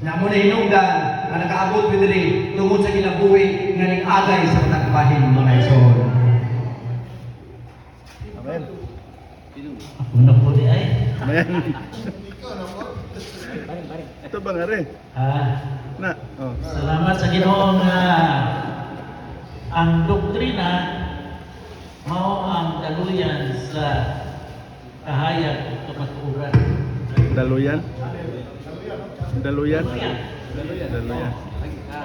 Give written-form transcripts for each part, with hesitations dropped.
Namo na hinungdan nga nakaabot mi diri tungod sa kinabuhi nga ning agay sa matag bahin mga igsoon. Amen. Ako na po di ay. Amen. Ito ba nga rin? Na. Oh. Salamat sa Ginoo nga ang doktrina mao ang daluyan sa kahayag ug kamatuoran. Daluyan. Daluyan. Daluyan. Daluyan.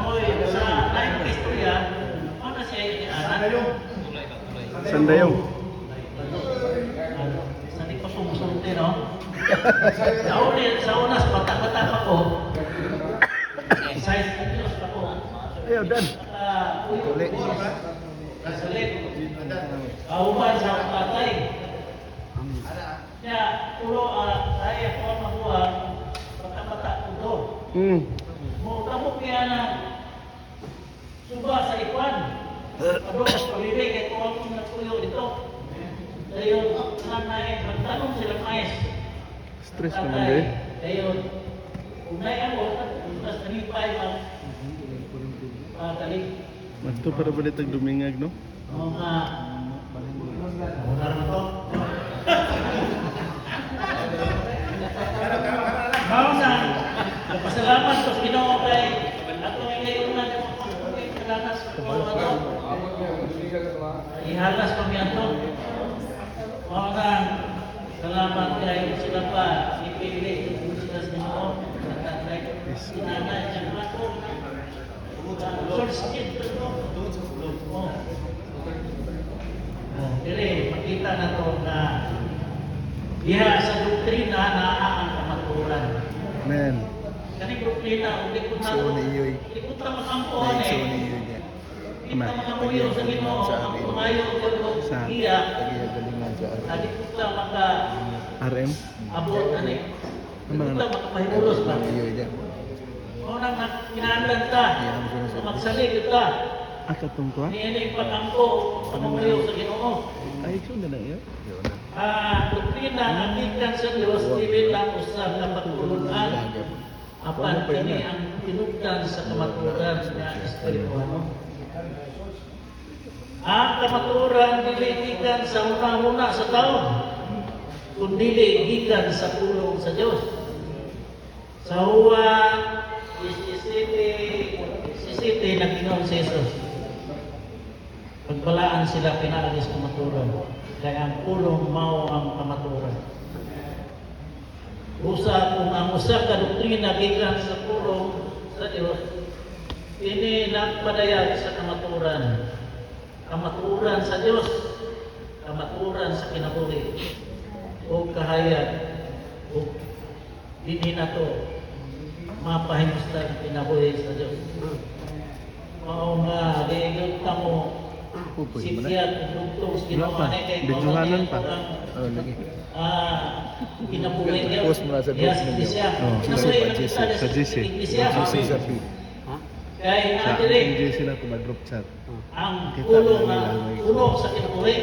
Oy, sa lain istorya, ano siya iaaral? Sandayong. Sa di pa sumusunti, no? Sa unas, bata-bata pa ko. Size ng Diyos pa ko. Ayaw, Dan. Uli. Kasalit. Kauban sa patay. Kaya, puro saya ko ang mabuha, bata-bata ko to. Mo tamo kaya na suba sa ikwan. Ado pagpalibig kay kuha ko nagpuyo dito. Dayon nanay magtanong sila mais. Stress naman din. Dayon unay ako tas nalipay man. Dali. Mato para ba ditag dumingag, no? Mga naman to. Mauna, pasalamat ko sa Ginoo kay ato ay ngayon na salamat sa Ginoo. Ihalas kami ato. Mauna, salamat kay sila pa ipili sila sa Ginoo. Sinanay siya ako. Source kid to. Dili, makita na to na diha sa doktrina na ang kamatuoran. Amen. Kani doktrina ug ko na. Di ko ta makampuan eh. Kita makamuyo sa Ginoo, kumayo ug iya. Adi ko ta maka RM. abot ani. Di ko ta makapahimulos ba? O nang kinahanglan ta. Magsalig ta. Akatong ko, ha? Niini pagangko pamamuyo sa Ginoo. Ay, ikaw na lang yun. Doktrina ang gikan sa Dios dili lang usab na pagtulunan. Apan kini ang tinugdan sa kamatuoran nga espiritual. Ang kamatuoran dili gikan sa una-una sa taon, kundi gikan sa pulong sa Dios. Sa Juan 17 nag-ingon si Jesus. Pagbalaan sila pinaalis kamatuoran. Kaya ang pulong mao ang kamatuoran. Kung ang usa ka doktrina gikan sa pulong sa Dios, ini nagpadayag sa kamatuoran. Kamatuoran sa Dios, kamatuoran sa kinabuhi, o kahayag, o dili na to mapahimusta ang kinabuhi sa Dios. Mao nga diyon ta mo sikyat dugtong sa Ginoo kay Bijuhanan pa. kinabuhi niya. Post mo na sa Facebook niyo. Sa GC. Kaya Sa GC na ko mag-group chat. ang ulo sa kinabuhi.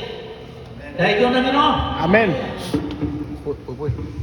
Dahil yun na Ginoo. Amen.